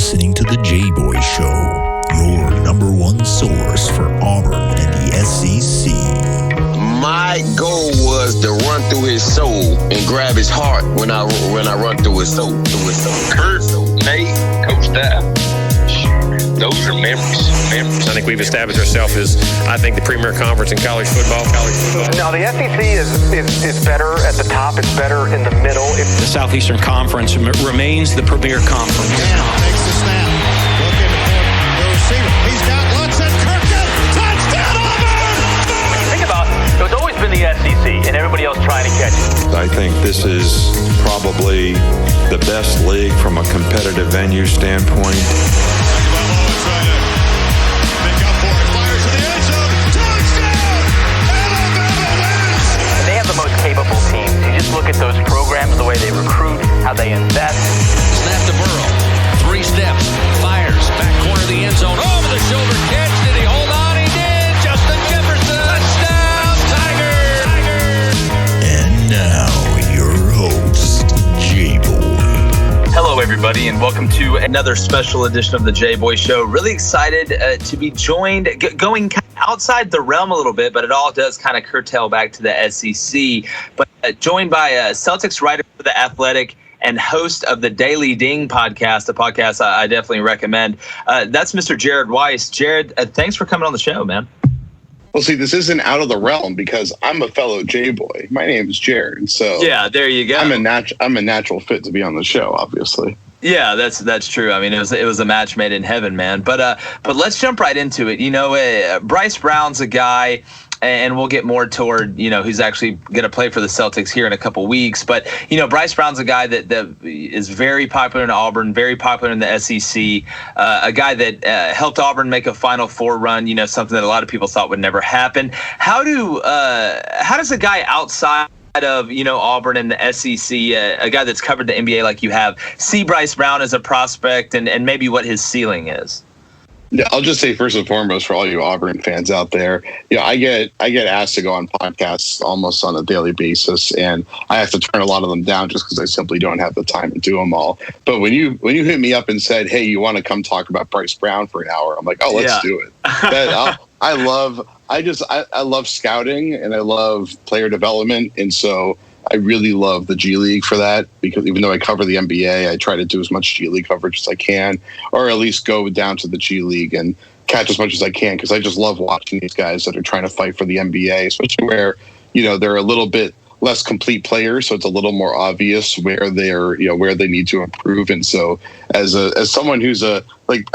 listening to the Jboy Show, your number one source for Auburn and the SEC. My goal was to run through his soul and grab his heart when I run through his soul. Kurt, Nate, Coach Dab, those are memories. I think we've established ourselves as, I think, the premier conference in college football. No, the SEC is better at the top. It's better in the middle. The Southeastern Conference remains the premier conference. Now takes the snap. Looking for the receiver. He's got Lutz and Kirkland. Touchdown, Auburn! Think about it. It's always been the SEC and everybody else trying to catch it. I think this is probably the best league from a competitive venue standpoint. Capable teams. You just look at those programs, the way they recruit, how they invest. Snap to Burrow. 3 steps. Fires. Back corner of the end zone. Over the shoulder catch. Did he hold on? He did. Justin Jefferson. Touchdown, Tigers. And now, your host, Jboy. Hello, everybody, and welcome to another special edition of the Jboy Show. Really excited to be joined, going outside the realm a little bit, but it all does kind of curtail back to the SEC. But joined by a Celtics writer for The Athletic and host of the Daily Ding podcast, a podcast I definitely recommend. That's Mr. Jared Weiss. Jared, thanks for coming on the show, man. Well, see, this isn't out of the realm because I'm a fellow J-boy. My name is Jared, so yeah, there you go. I'm a natural fit to be on the show, obviously. Yeah, that's true. I mean, it was a match made in heaven, man. But let's jump right into it. You know, Bryce Brown's a guy, and we'll get more toward, you know, who's actually going to play for the Celtics here in a couple weeks. But, you know, Bryce Brown's a guy that is very popular in Auburn, very popular in the SEC, a guy that helped Auburn make a Final Four run, you know, something that a lot of people thought would never happen. How does a guy outside of, you know, Auburn and the SEC, a guy that's covered the NBA like you have, see Bryce Brown as a prospect and maybe what his ceiling is? Yeah, I'll just say first and foremost for all you Auburn fans out there, you know, I get asked to go on podcasts almost on a daily basis, and I have to turn a lot of them down just because I simply don't have the time to do them all. But when you hit me up and said, "Hey, you want to come talk about Bryce Brown for an hour?" I'm like, "Oh, let's do it." I love scouting and I love player development, and so I really love the G League for that, because even though I cover the NBA, I try to do as much G League coverage as I can, or at least go down to the G League and catch as much as I can, because I just love watching these guys that are trying to fight for the NBA, especially where, you know, they're a little bit less complete players, so it's a little more obvious where where they need to improve. And so as someone who's I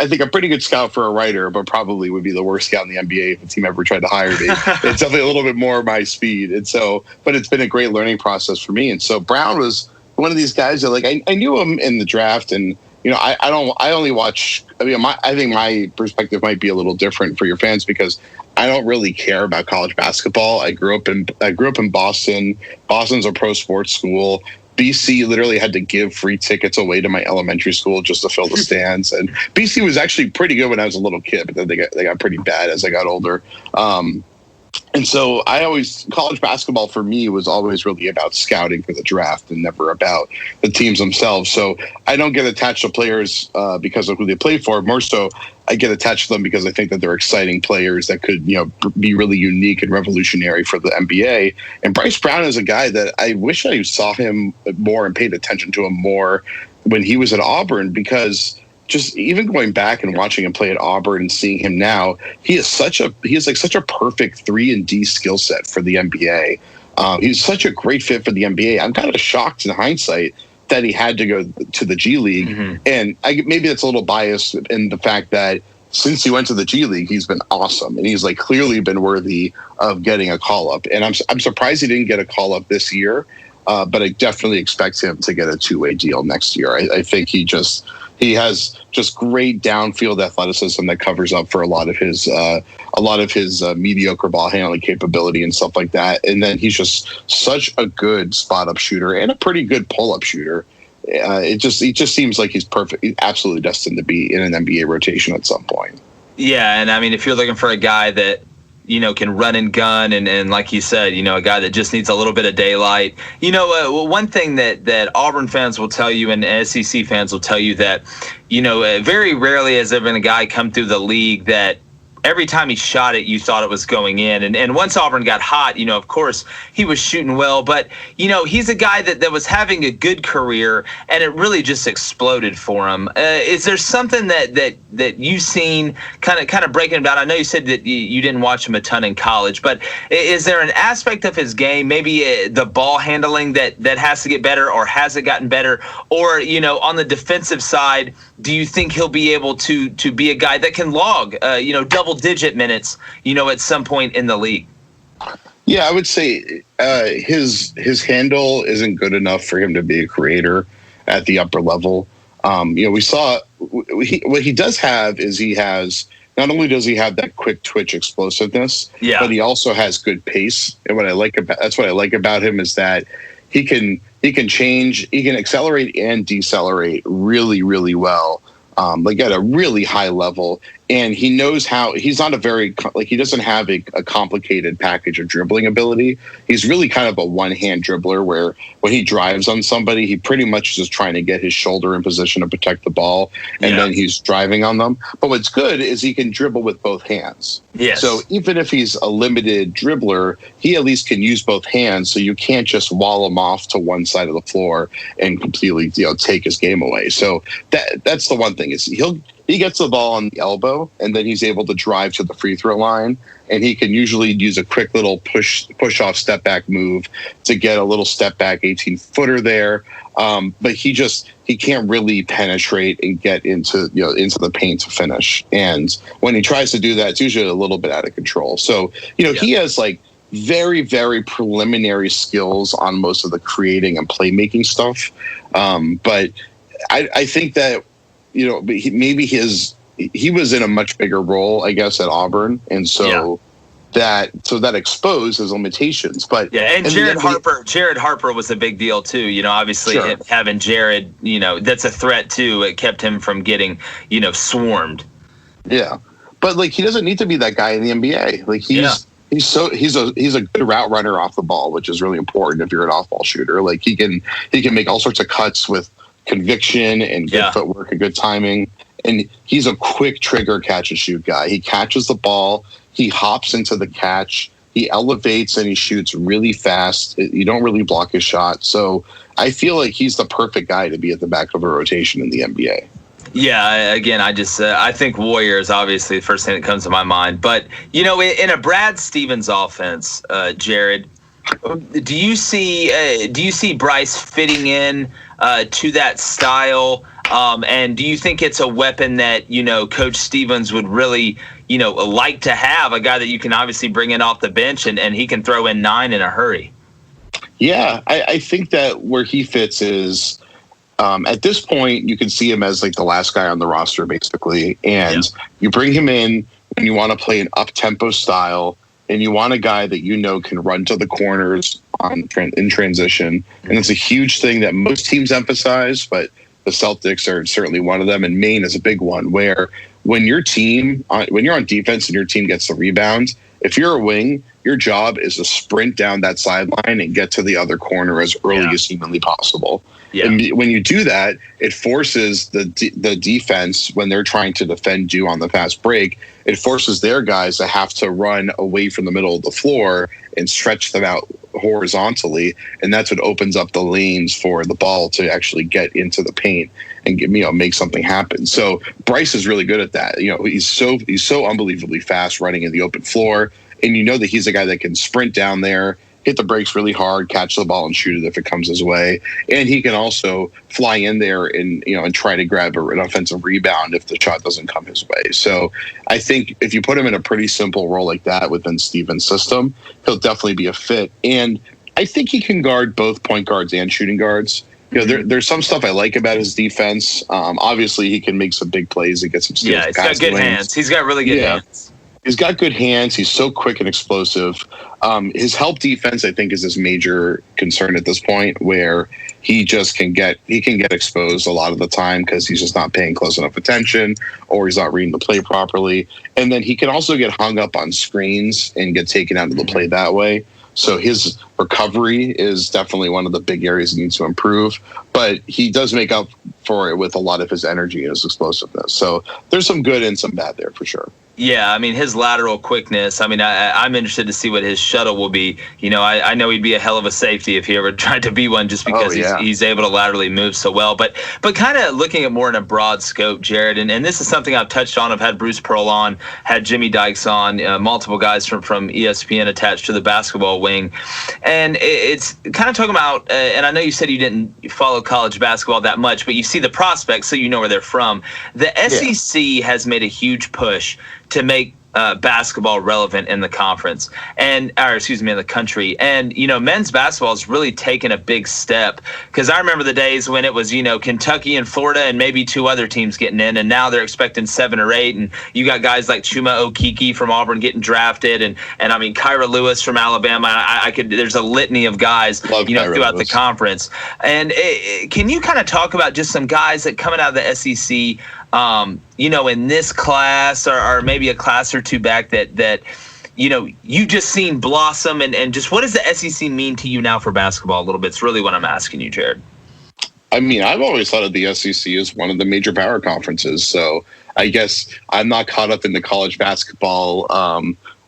think a pretty good scout for a writer, but probably would be the worst scout in the NBA if a team ever tried to hire me, it's definitely a little bit more my speed. And so, but it's been a great learning process for me. And so Brown was one of these guys that I knew him in the draft, and you know, I only watch. I mean, I think my perspective might be a little different for your fans because I don't really care about college basketball. I grew up in Boston. Boston's a pro sports school. BC literally had to give free tickets away to my elementary school just to fill the stands. And BC was actually pretty good when I was a little kid, but then they got pretty bad as I got older. And so college basketball for me was always really about scouting for the draft and never about the teams themselves. So I don't get attached to players because of who they play for. More so, I get attached to them because I think that they're exciting players that could, you know, be really unique and revolutionary for the NBA. And Bryce Brown is a guy that I wish I saw him more and paid attention to him more when he was at Auburn, because just even going back and watching him play at Auburn and seeing him now, he is such a perfect 3-and-D skill set for the NBA. He's such a great fit for the NBA. I'm kind of shocked in hindsight that he had to go to the G League. Mm-hmm. And maybe that's a little biased in the fact that since he went to the G League, he's been awesome. And he's clearly been worthy of getting a call up. And I'm surprised he didn't get a call up this year. But I definitely expect him to get a 2-way deal next year. I think he has just great downfield athleticism that covers up for a lot of his mediocre ball handling capability and stuff like that. And then he's just such a good spot up shooter and a pretty good pull up shooter. It just seems like he's perfect. He's absolutely destined to be in an NBA rotation at some point. Yeah, and I mean, if you're looking for a guy that can run and gun, and like you said, a guy that just needs a little bit of daylight. One thing that Auburn fans will tell you and SEC fans will tell you that, very rarely has there been a guy come through the league that every time he shot it, you thought it was going in. And once Auburn got hot, of course, he was shooting well. But, he's a guy that was having a good career, and it really just exploded for him. Is there something that you've seen kind of breaking about? I know you said that you didn't watch him a ton in college, but is there an aspect of his game, maybe the ball handling that has to get better, or has it gotten better? Or, on the defensive side, do you think he'll be able to be a guy that can log, double-digit minutes, at some point in the league? Yeah, I would say his handle isn't good enough for him to be a creator at the upper level. We saw what he does have is not only does he have that quick twitch explosiveness, but he also has good pace. And that's what I like about him is that he can accelerate and decelerate really, really well. At a really high level, and he knows how. He's not he doesn't have a complicated package of dribbling ability. He's really kind of a one-hand dribbler where when he drives on somebody, he pretty much is just trying to get his shoulder in position to protect the ball, and then he's driving on them. But what's good is he can dribble with both hands. Yes. So even if he's a limited dribbler, he at least can use both hands, so you can't just wall him off to one side of the floor and completely take his game away. So that's the one thing is he gets the ball on the elbow, and then he's able to drive to the free throw line, and he can usually use a quick little push off step back move to get a little step back 18-footer there. But he can't really penetrate and get into the paint to finish. And when he tries to do that, it's usually a little bit out of control. So he has very, very preliminary skills on most of the creating and playmaking stuff. But I think that he was in a much bigger role, I guess, at Auburn, and so that exposed his limitations. But and Jared Harper was a big deal too. Obviously having Jared, that's a threat too. It kept him from getting swarmed. Yeah, but he doesn't need to be that guy in the NBA. He's a good route runner off the ball, which is really important if you're an off-ball shooter. He can make all sorts of cuts with conviction and good footwork and good timing, and he's a quick trigger catch and shoot guy. He catches the ball, he hops into the catch, he elevates, and he shoots really fast. You don't really block his shot, so I feel like he's the perfect guy to be at the back of a rotation in the NBA. Yeah, again, I think Warrior is obviously the first thing that comes to my mind, but in a Brad Stevens offense, Jared, do you see Bryce fitting in to that style? And do you think it's a weapon that, Coach Stevens would really, like to have, a guy that you can obviously bring in off the bench and he can throw in 9 in a hurry? Yeah, I think that where he fits is at this point, you can see him as the last guy on the roster, basically. And you bring him in when you want to play an up-tempo style, and you want a guy that can run to the corners in transition. And it's a huge thing that most teams emphasize, but the Celtics are certainly one of them, and Maine is a big one, where when you're on defense and your team gets the rebound, if you're a wing, your job is to sprint down that sideline and get to the other corner as early as humanly possible. Yeah. And when you do that, it forces the defense, when they're trying to defend you on the fast break, it forces their guys to have to run away from the middle of the floor and stretch them out horizontally. And that's what opens up the lanes for the ball to actually get into the paint and make something happen. So Bryce is really good at that. He's so unbelievably fast running in the open floor. And that he's a guy that can sprint down there, hit the brakes really hard, catch the ball, and shoot it if it comes his way. And he can also fly in there and try to grab an offensive rebound if the shot doesn't come his way. So I think if you put him in a pretty simple role like that within Stevens' system, he'll definitely be a fit. And I think he can guard both point guards and shooting guards. There's some stuff I like about his defense. Obviously, he can make some big plays and get some steals. Yeah, he's got good hands. He's got really good hands. He's got good hands. He's so quick and explosive. His help defense, I think, is his major concern at this point, where he just can get exposed a lot of the time because he's just not paying close enough attention, or he's not reading the play properly. And then he can also get hung up on screens and get taken out of the play that way. So his recovery is definitely one of the big areas he needs to improve, but he does make up for it with a lot of his energy and his explosiveness. So there's some good and some bad there for sure. Yeah, I mean, his lateral quickness, I mean, I'm interested to see what his shuttle will be. You know, I know he'd be a hell of a safety if he ever tried to be one, just because he's able to laterally move so well. But kind of looking at more in a broad scope, Jared, and this is something I've touched on. I've had Bruce Pearl on, had Jimmy Dykes on, multiple guys from ESPN attached to the basketball wing. And it's kind of talking about, and I know you said you didn't follow college basketball that much, but you see the prospects, so you know where they're from. The SEC has made a huge push to make basketball relevant in the conference in the country. And, you know, men's basketball has really taken a big step, because I remember the days when it was, you know, Kentucky and Florida and maybe 2 other teams getting in, and now they're expecting 7 or 8. And you got guys like Chuma Okeke from Auburn getting drafted. And I mean, Kira Lewis from Alabama. There's a litany of guys, throughout the conference. And can you kind of talk about just some guys that coming out of the SEC, in this class or maybe a class or two back that you just seen blossom, and just what does the SEC mean to you now for basketball a little bit? It's really what I'm asking you, Jared. I mean, I've always thought of the SEC as one of the major power conferences. So I guess I'm not caught up in the college basketball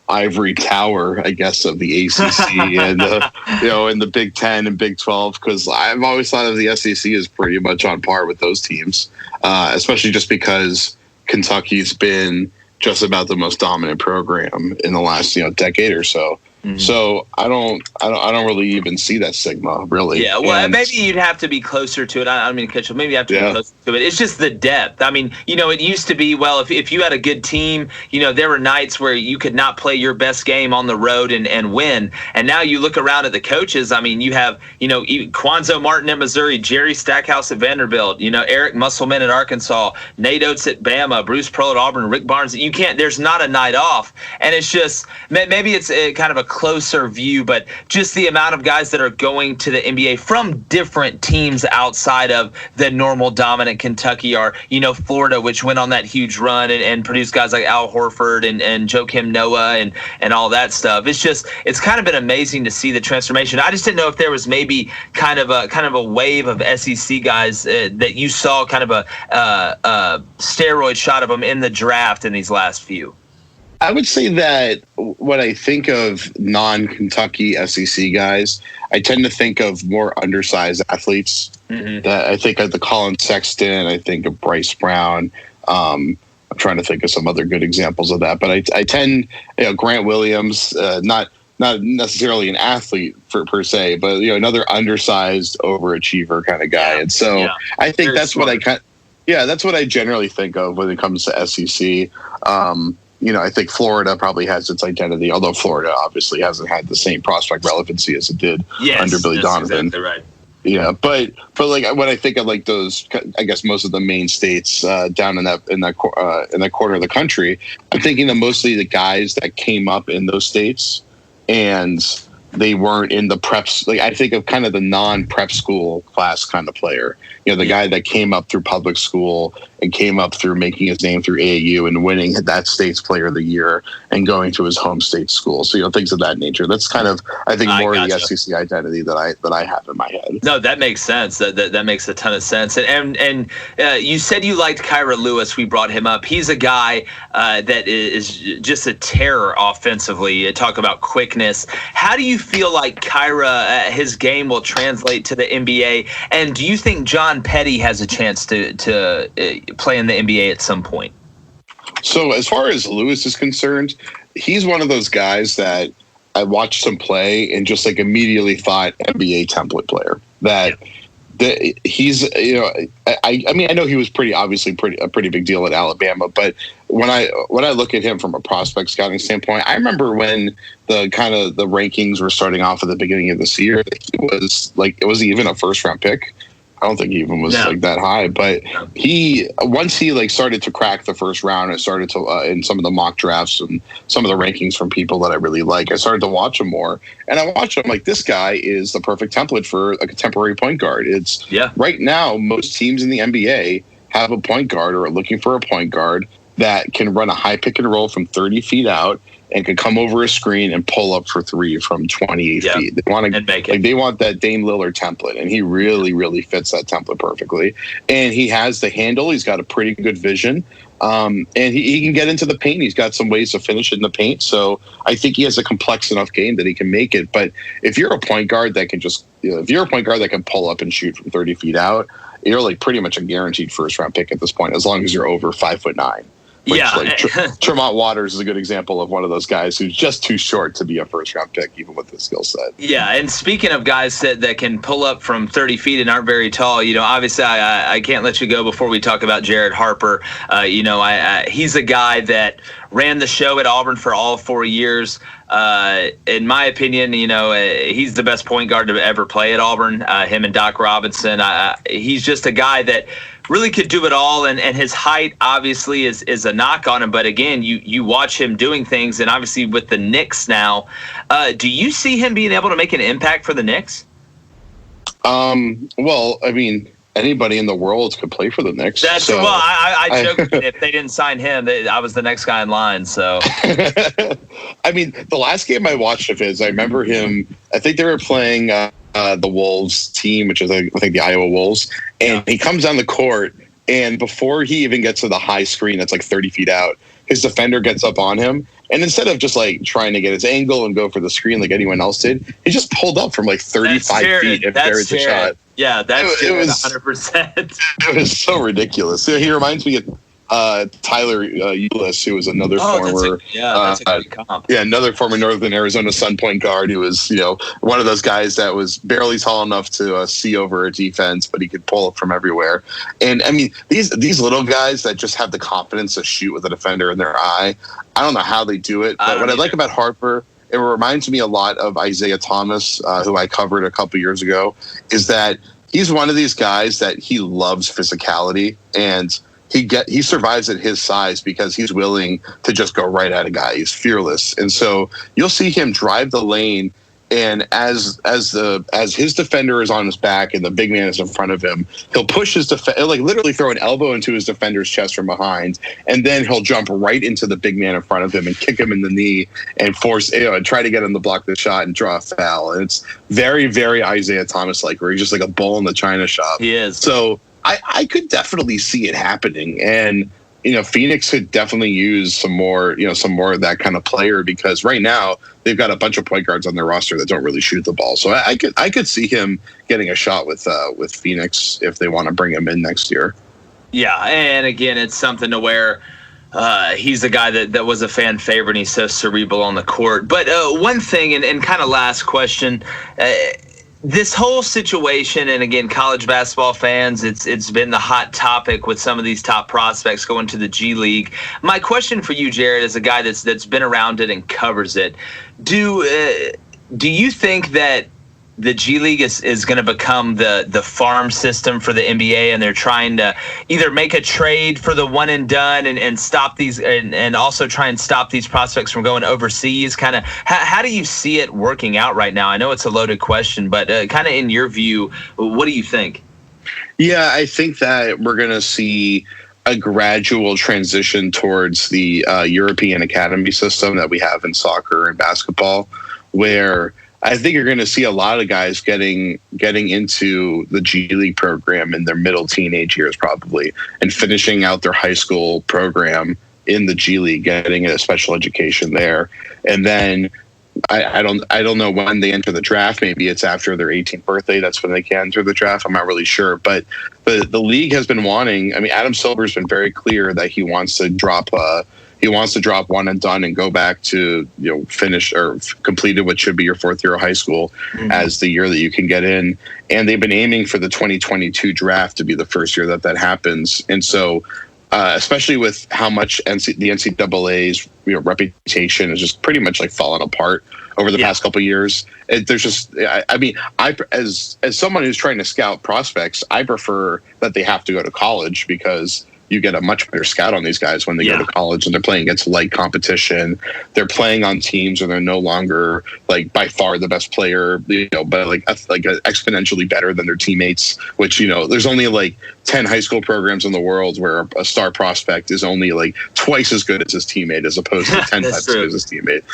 ivory tower, I guess, of the ACC and and the Big 10 and Big 12, because I've always thought of the SEC as pretty much on par with those teams, especially just because Kentucky's been just about the most dominant program in the last decade or so. Mm-hmm. So I don't really even see that stigma, really. Yeah, well, maybe you'd have to be closer to it. I don't mean to catch you. Maybe you have to be closer to it. It's just the depth. I mean, it used to be, well, if you had a good team, there were nights where you could not play your best game on the road and win. And now you look around at the coaches. I mean, you have, Quanzo Martin at Missouri, Jerry Stackhouse at Vanderbilt, Eric Musselman at Arkansas, Nate Oates at Bama, Bruce Pearl at Auburn, Rick Barnes. There's not a night off. And it's just, maybe it's kind of a closer view, but just the amount of guys that are going to the NBA from different teams outside of the normal dominant Kentucky, or Florida, which went on that huge run and produced guys like Al Horford and Joakim Noah and all that stuff. It's kind of been amazing to see the transformation. I just didn't know if there was maybe kind of a wave of SEC guys that you saw, kind of a steroid shot of them in the draft in these last few. I would say that when I think of non-Kentucky SEC guys, I tend to think of more undersized athletes. Mm-hmm. That I think of the Colin Sexton, I think of Bryce Brown. I'm trying to think of some other good examples of that, but I tend, Grant Williams, not necessarily an athlete per se, but another undersized overachiever kind of guy. And so I think that's what that's what I generally think of when it comes to SEC. I think Florida probably has its identity, although Florida obviously hasn't had the same prospect relevancy as it did under Billy Donovan. Exactly right. Yeah, but like when I think of like those, I guess most of the main states down in that corner of the country, I'm thinking of mostly the guys that came up in those states and they weren't in the preps. Like I think of kind of the non-prep school class kind of player. The guy that came up through public school and came up through making his name through AAU and winning that state's player of the year and going to his home state school. So, things of that nature. That's kind of, I think, more of the SEC identity that I have in my head. No, that makes sense. That makes a ton of sense. And you said you liked Kira Lewis. We brought him up. He's a guy that is just a terror offensively. You talk about quickness. How do you feel like Kira, his game will translate to the NBA? And do you think John Petty has a chance to play in the NBA at some point? So as far as Lewis is concerned, he's one of those guys that I watched him play and just like immediately thought NBA template player. That he's, I mean, I know he was a pretty big deal at Alabama, but when I look at him from a prospect scouting standpoint, I remember when the rankings were starting off at the beginning of this year, he was like, was he even a first round pick? I don't think he even was like that high, but once he like started to crack the first round and started to in some of the mock drafts and some of the rankings from people that I really like, I started to watch him more, and I watched him like, this guy is the perfect template for a contemporary point guard. It's right now most teams in the NBA have a point guard or are looking for a point guard that can run a high pick and roll from 30 feet out and can come over a screen and pull up for three from 28 feet. They want to make it. Like, they want that Dame Lillard template, and he really, really fits that template perfectly. And he has the handle. He's got a pretty good vision. And he can get into the paint. He's got some ways to finish it in the paint. So I think he has a complex enough game that he can make it. But if you're a point guard that can if you're a point guard that can pull up and shoot from 30 feet out, you're like pretty much a guaranteed first round pick at this point, as long as you're over 5'9". Tremont Waters is a good example of one of those guys who's just too short to be a first-round pick, even with his skill set. Yeah, and speaking of guys that can pull up from 30 feet and aren't very tall, obviously I can't let you go before we talk about Jared Harper. He's a guy that ran the show at Auburn for all 4 years. In my opinion, he's the best point guard to ever play at Auburn, him and Doc Robinson. He's just a guy that really could do it all, and his height obviously is a knock on him. But again, you watch him doing things, and obviously with the Knicks now, do you see him being able to make an impact for the Knicks? Well, I mean, anybody in the world could play for the Knicks. I joked if they didn't sign him, I was the next guy in line. So, I mean, the last game I watched of his, I remember him. I think they were playing the Wolves team, which is I think the Iowa Wolves, and he comes down the court, and before he even gets to the high screen that's like 30 feet out, his defender gets up on him, and instead of just like trying to get his angle and go for the screen like anyone else did, he just pulled up from like 35 feet and buried the shot. Yeah, it was 100%. It was so ridiculous. So he reminds me of Tyler Ulis, who was another former, that's a good comp. Another former Northern Arizona Sun point guard who was, one of those guys that was barely tall enough to see over a defense, but he could pull up from everywhere. And I mean, these little guys that just have the confidence to shoot with a defender in their eye, I don't know how they do it. But what I like about Harper, it reminds me a lot of Isaiah Thomas, who I covered a couple years ago, is that he's one of these guys that he loves physicality, and he survives at his size because he's willing to just go right at a guy. He's fearless. And so you'll see him drive the lane, and as his defender is on his back and the big man is in front of him, he'll push his like literally throw an elbow into his defender's chest from behind, and then he'll jump right into the big man in front of him and kick him in the knee and and try to get him to block the shot and draw a foul. And it's very, very Isaiah Thomas like, where he's just like a bull in the china shop. He is. So I could definitely see it happening, and Phoenix could definitely use some more of that kind of player, because right now they've got a bunch of point guards on their roster that don't really shoot the ball. So I could see him getting a shot with Phoenix if they want to bring him in next year. Yeah, and again, it's something to where he's a guy that was a fan favorite, and he's so cerebral on the court. But one thing, and kind of last question. This whole situation, and again, college basketball fans, it's been the hot topic with some of these top prospects going to the G League. My question for you, Jared, as a guy that's been around it and covers it, do you think that the G League is going to become the farm system for the NBA, and they're trying to either make a trade for the one and done and stop these, and also try and stop these prospects from going overseas? Kind of, how do you see it working out right now? I know it's a loaded question, but kind of in your view, what do you think? Yeah, I think that we're going to see a gradual transition towards the European academy system that we have in soccer and basketball, where I think you're going to see a lot of guys getting into the G League program in their middle teenage years, probably, and finishing out their high school program in the G League, getting a special education there. And then I don't know when they enter the draft. Maybe it's after their 18th birthday. That's when they can enter the draft. I'm not really sure. But the league has been wanting. I mean, Adam Silver's been very clear that he wants to drop one and done and go back to finish or completed what should be your fourth year of high school as the year that you can get in. And they've been aiming for the 2022 draft to be the first year that happens. And so, especially with how much the NCAA's reputation is just pretty much like fallen apart over the past couple of years. There's just, I mean, as someone who's trying to scout prospects, I prefer that they have to go to college because you get a much better scout on these guys when they go to college and they're playing against light competition. They're playing on teams where they're no longer like by far the best player, but like exponentially better than their teammates, which, there's only like 10 high school programs in the world where a star prospect is only like twice as good as his teammate as opposed to 10 times as good as his teammate.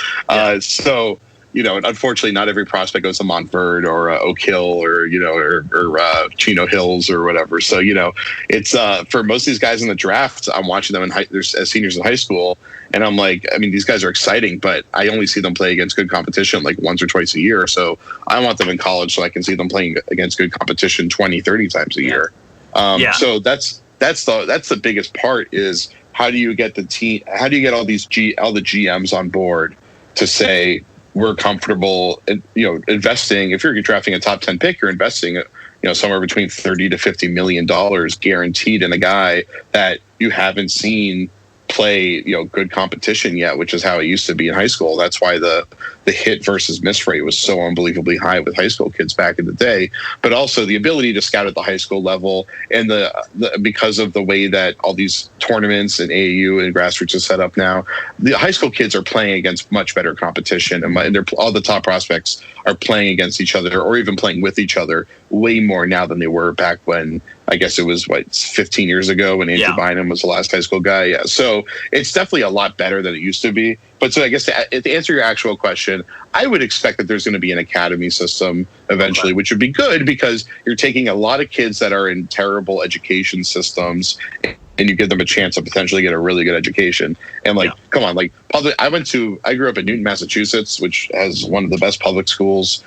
So, unfortunately, not every prospect goes to Montverde or Oak Hill or Chino Hills or whatever. So, it's for most of these guys in the draft, I'm watching them as seniors in high school. And I'm like, I mean, these guys are exciting, but I only see them play against good competition like once or twice a year. So I want them in college so I can see them playing against good competition 20, 30 times a year. So that's the biggest part is how do you get the team? How do you get all the GMs on board to say, we're comfortable, investing. If you're drafting a top 10 pick, you're investing, somewhere between $30 to $50 million guaranteed in a guy that you haven't seen play, good competition yet, which is how it used to be in high school. That's why the hit versus miss rate was so unbelievably high with high school kids back in the day. But also the ability to scout at the high school level and because of the way that all these tournaments and AAU and grassroots is set up now, the high school kids are playing against much better competition, and all the top prospects are playing against each other or even playing with each other way more now than they were back when, I guess it was 15 years ago when Andrew Bynum was the last high school guy. Yeah. So it's definitely a lot better than it used to be. But so I guess to answer your actual question, I would expect that there's going to be an academy system eventually, which would be good because you're taking a lot of kids that are in terrible education systems and you give them a chance to potentially get a really good education. And come on, I grew up in Newton, Massachusetts, which has one of the best public schools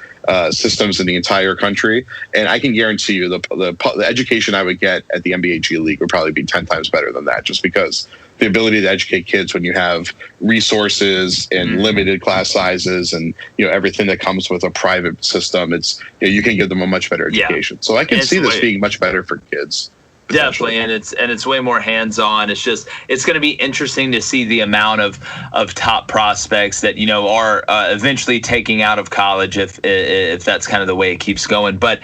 systems in the entire country. And I can guarantee you the education I would get at the NBA G League would probably be 10 times better than that, just because the ability to educate kids when you have resources and limited class sizes and everything that comes with a private system, it's you can give them a much better education. So I can see this being much better for kids. Definitely, and it's way more hands-on. It's going to be interesting to see the amount of top prospects that are eventually taking out of college if that's kind of the way it keeps going. But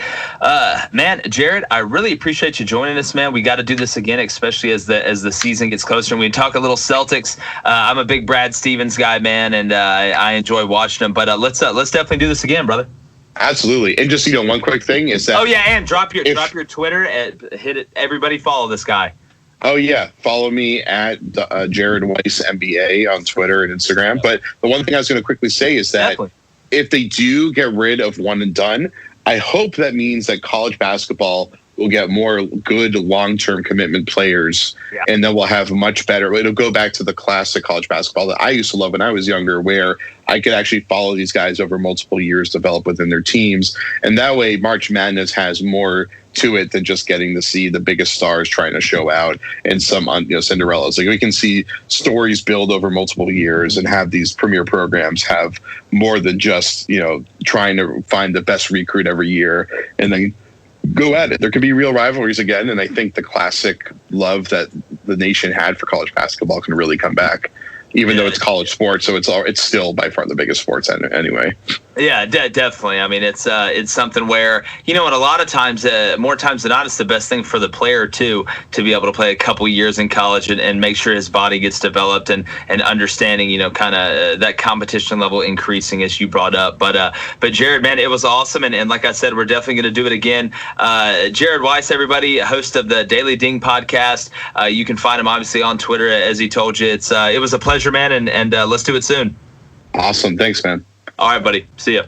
man, Jared, I really appreciate you joining us, man. We got to do this again, especially as the season gets closer. And we talk a little Celtics. I'm a big Brad Stevens guy, man, and I enjoy watching him. But let's definitely do this again, brother. Absolutely. And just, one quick thing is that... and drop your Twitter and hit it. Everybody follow this guy. Oh, yeah. Follow me at Jared Weiss MBA on Twitter and Instagram. But the one thing I was going to quickly say is that if they do get rid of one and done, I hope that means that college basketball will get more good long-term commitment players, and then we'll have much better. It'll go back to the classic college basketball that I used to love when I was younger, where I could actually follow these guys over multiple years, develop within their teams. And that way March Madness has more to it than just getting to see the biggest stars trying to show out and some Cinderellas. Like, we can see stories build over multiple years and have these premier programs have more than just, trying to find the best recruit every year and then go at it. There can be real rivalries again, and I think the classic love that the nation had for college basketball can really come back, even though it's college sports. So it's still by far the biggest sports anyway. Yeah, definitely. I mean, it's something where, and a lot of times, more times than not, it's the best thing for the player too, to be able to play a couple years in college and make sure his body gets developed and understanding, kind of that competition level increasing, as you brought up. But Jared, man, it was awesome. And like I said, we're definitely going to do it again. Jared Weiss, everybody, host of the Daily Ding podcast. You can find him obviously on Twitter, as he told you. It was a pleasure, man. And let's do it soon. Awesome. Thanks, man. All right, buddy. See ya.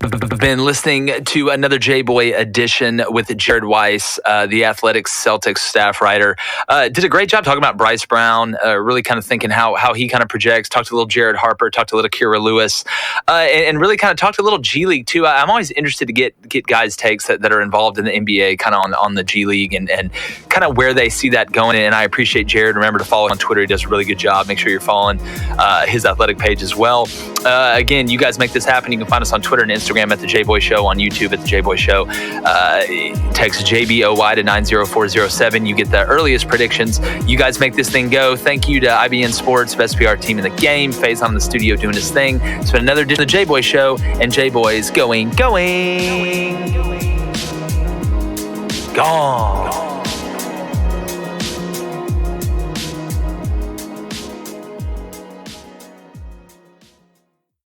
I've been listening to another Jboy edition with Jared Weiss, the Athletics Celtics staff writer. Did a great job talking about Bryce Brown, really kind of thinking how he kind of projects, talked to a little Jared Harper, talked to a little Kira Lewis, and really kind of talked a little G League too. I'm always interested to get guys' takes that are involved in the NBA, kind of on the G League and kind of where they see that going. And I appreciate Jared. Remember to follow him on Twitter. He does a really good job. Make sure you're following his athletic page as well. Again, you guys make this happen. You can find us on Twitter and Instagram Instagram at the Jboy Show, on YouTube at the Jboy Show. Text JBOY to 90407. You get the earliest predictions. You guys make this thing go. Thank you to IBN Sports, best PR team in the game. Faye's on the studio doing his thing. It's been another edition of the Jboy Show, and Jboy's going. Gone.